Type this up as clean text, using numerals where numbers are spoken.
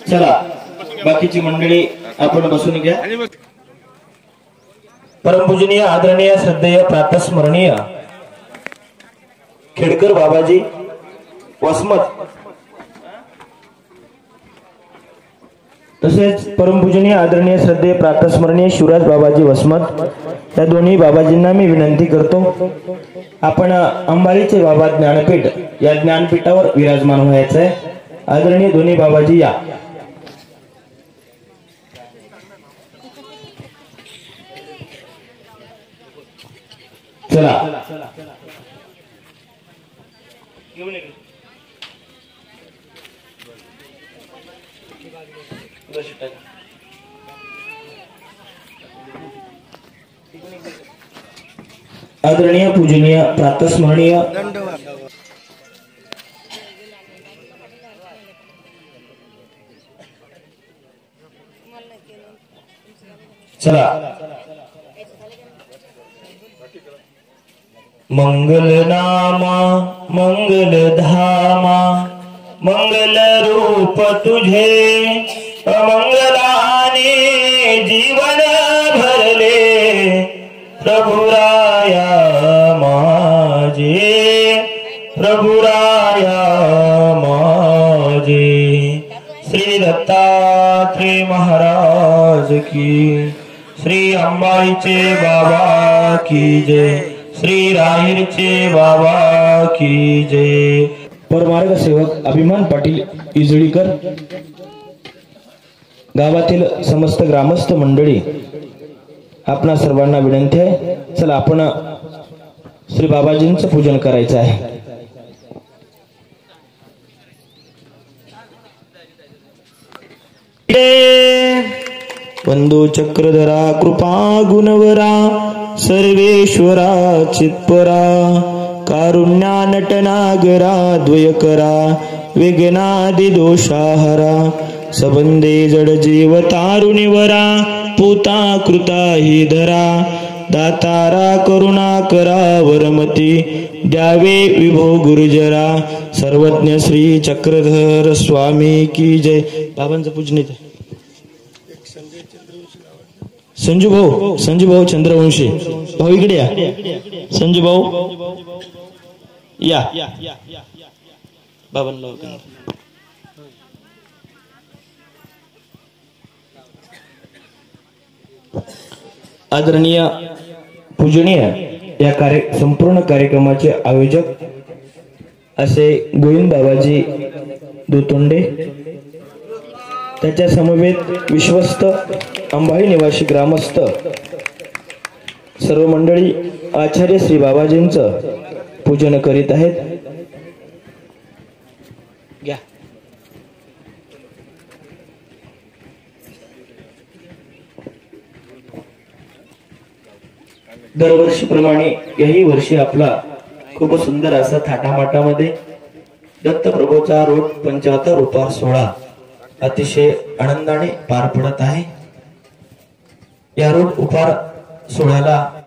चला बाकीची मंडळी आपण बसून घ्या। परमपूजनीय आदरणीय श्रद्धेय प्रातस्मरणीय खेडकर बाबाजी वसमत, तसेच परमपूजनीय आदरणीय श्रद्धेय प्रातस्मरणीय शिवराज बाबाजी वसमत या दोन्ही बाबाजींना मी विनंती करतो, आपण अंबारीचे बाबा ज्ञानपीठ या ज्ञानपीठावर विराजमान व्हायचं आहे। आदरणीय दोन्ही बाबाजी या। चला आदरणीय पूजनीय प्रातस्मरणीय चला मंगल नामा मंगल धामा मंगल रूप तुझे अमंगलाने जीवन भरले प्रभुराया माझे प्रभुराया माझे। श्री दत्तात्रेय महाराज की, श्री अंबाईचे बाबा की जय, श्री राहीरचे बाबा की जय। परमार्ग सेवक अभिमान पाटील इजळीकर, गावातील समस्त ग्रामस्थ मंडळी आपणा सर्वांना विनंती आहे, चला आपण श्री बाबाजींचं पूजन करायचं आहे। वंदो चक्रधरा कृपा गुणवरा सर्वेश्वरा चित्परा कारुण्या नटनागरा द्वयकरा विघ्नादि दोषाहरा सबंधे जड जीव तारुणीवरा पूता कृता हि धरा दातारा करुणा करा वरमती द्यावे विभो गुरुजरा सर्वज्ञ श्री चक्रधर स्वामी की जय। बाबांचं पूजन संजू भाऊ चंद्रवंशी भाऊ इकडे या। संजू भाऊ या बाबांना आदरणीय पूजनीय या संपूर्ण कार्यक्रमाचे आयोजक असे गोविंद बाबाजी दुतोंडे, त्याच्या समवेत विश्वस्त अंबाई निवासी ग्रामस्थ सर्व मंडळी आचार्य श्री बाबाजींचं पूजन करीत आहेत। घ्या दरवर्षीप्रमाणे याही वर्षी आपला खूप सुंदर असा थाटामाटामध्ये दत्तप्रभूचा रोड 75 उपहार सोहळा अतिशय आनंदाने पार पडत आहे। या रोड उपहार सोहळ्याला